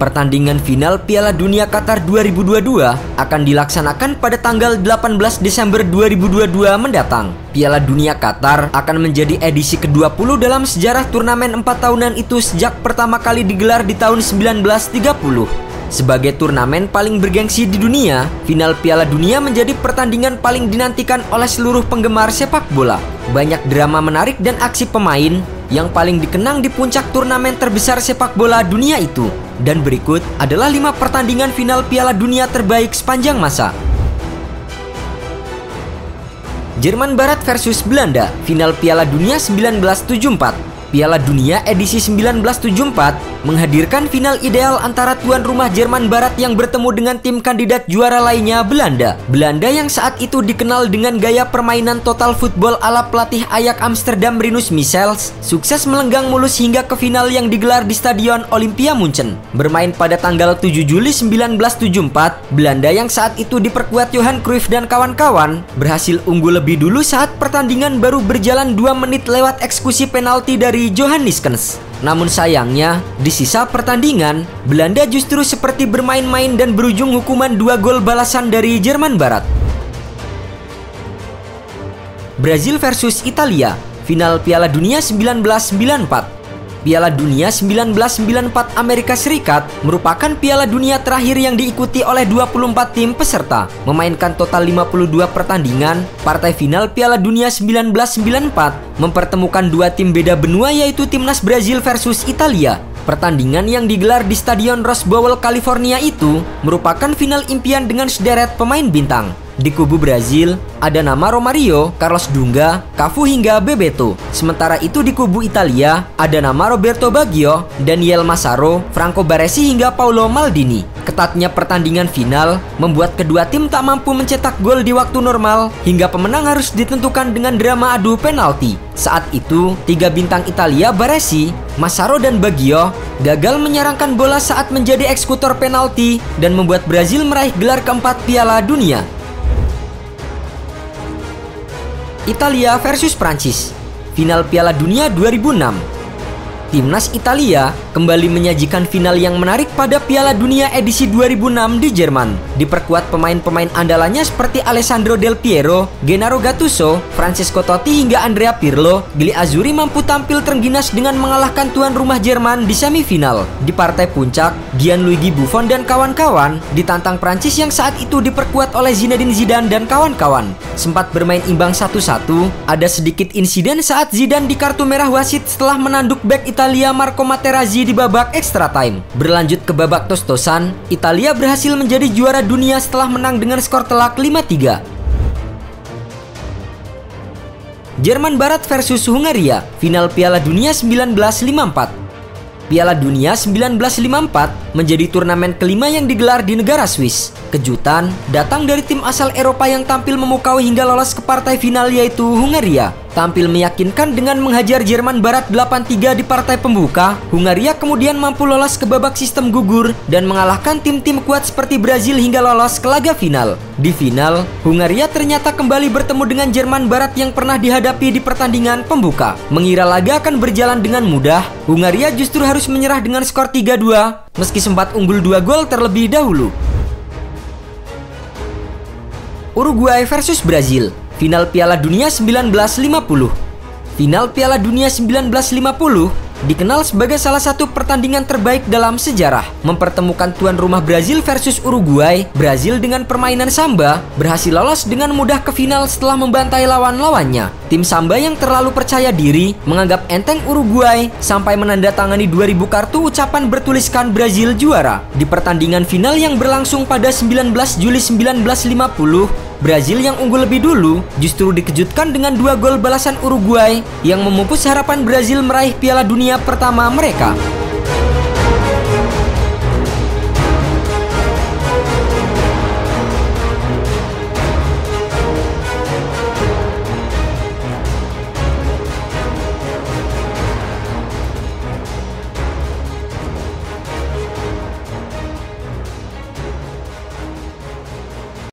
Pertandingan final Piala Dunia Qatar 2022 akan dilaksanakan pada tanggal 18 Desember 2022 mendatang. Piala Dunia Qatar akan menjadi edisi ke-20 dalam sejarah turnamen 4 tahunan itu sejak pertama kali digelar di tahun 1930. Sebagai turnamen paling bergengsi di dunia, final Piala Dunia menjadi pertandingan paling dinantikan oleh seluruh penggemar sepak bola. Banyak drama menarik dan aksi pemain yang paling dikenang di puncak turnamen terbesar sepak bola dunia itu. Dan berikut adalah 5 pertandingan final Piala Dunia terbaik sepanjang masa. Jerman Barat versus Belanda, final Piala Dunia 1974. Piala Dunia edisi 1974 menghadirkan final ideal antara tuan rumah Jerman Barat yang bertemu dengan tim kandidat juara lainnya Belanda. Belanda yang saat itu dikenal dengan gaya permainan total football ala pelatih Ajax Amsterdam Rinus Michels, sukses melenggang mulus hingga ke final yang digelar di Stadion Olympia Munchen. Bermain pada tanggal 7 Juli 1974, Belanda yang saat itu diperkuat Johan Cruyff dan kawan-kawan berhasil unggul lebih dulu saat pertandingan baru berjalan 2 menit lewat eksekusi penalti dari Johan Neeskens. Namun sayangnya, di sisa pertandingan, Belanda justru seperti bermain-main dan berujung hukuman 2 gol balasan dari Jerman Barat. Brazil versus Italia, final Piala Dunia 1994. Piala Dunia 1994 Amerika Serikat merupakan Piala Dunia terakhir yang diikuti oleh 24 tim peserta. Memainkan total 52 pertandingan, partai final Piala Dunia 1994 mempertemukan 2 tim beda benua yaitu timnas Brazil versus Italia. Pertandingan yang digelar di Stadion Rose Bowl, California itu merupakan final impian dengan sederet pemain bintang. Di kubu Brazil, ada nama Romario, Carlos Dunga, Cafu hingga Bebeto. Sementara itu di kubu Italia, ada nama Roberto Baggio, Daniel Massaro, Franco Baresi hingga Paolo Maldini. Ketatnya pertandingan final membuat kedua tim tak mampu mencetak gol di waktu normal hingga pemenang harus ditentukan dengan drama adu penalti. Saat itu, 3 bintang Italia Baresi, Massaro dan Baggio gagal menyerangkan bola saat menjadi eksekutor penalti dan membuat Brazil meraih gelar keempat Piala Dunia. Italia versus Prancis, final Piala Dunia 2006. Timnas Italia kembali menyajikan final yang menarik pada Piala Dunia edisi 2006 di Jerman. Diperkuat pemain-pemain andalannya seperti Alessandro Del Piero, Gennaro Gattuso, Francesco Totti hingga Andrea Pirlo, Gli Azzurri mampu tampil terengginas dengan mengalahkan tuan rumah Jerman di semifinal. Di partai puncak, Gianluigi Buffon dan kawan-kawan ditantang Prancis yang saat itu diperkuat oleh Zinedine Zidane dan kawan-kawan. Sempat bermain imbang 1-1, ada sedikit insiden saat Zidane di kartu merah wasit setelah menanduk bek Italia Marco Materazzi di babak extra time. Berlanjut ke babak tos-tosan, Italia berhasil menjadi juara dunia setelah menang dengan skor telak 5-3. Jerman Barat versus Hungaria, final Piala Dunia 1954. Piala Dunia 1954 menjadi turnamen kelima yang digelar di negara Swiss. Kejutan datang dari tim asal Eropa yang tampil memukau hingga lolos ke partai final yaitu Hungaria. Tampil meyakinkan dengan menghajar Jerman Barat 8-3 di partai pembuka, Hungaria kemudian mampu lolos ke babak sistem gugur dan mengalahkan tim-tim kuat seperti Brazil hingga lolos ke laga final. Di final, Hungaria ternyata kembali bertemu dengan Jerman Barat yang pernah dihadapi di pertandingan pembuka. Mengira laga akan berjalan dengan mudah, Hungaria justru harus menyerah dengan skor 3-2 meski sempat unggul 2 gol terlebih dahulu. Uruguay versus Brazil, final Piala Dunia 1950. Final Piala Dunia 1950 dikenal sebagai salah satu pertandingan terbaik dalam sejarah. Mempertemukan tuan rumah Brazil versus Uruguay, Brazil dengan permainan samba berhasil lolos dengan mudah ke final setelah membantai lawan-lawannya. Tim samba yang terlalu percaya diri menganggap enteng Uruguay sampai menandatangani 2000 kartu ucapan bertuliskan Brazil juara. Di pertandingan final yang berlangsung pada 19 Juli 1950, Brazil yang unggul lebih dulu justru dikejutkan dengan 2 gol balasan Uruguay yang memupus harapan Brazil meraih Piala Dunia pertama mereka.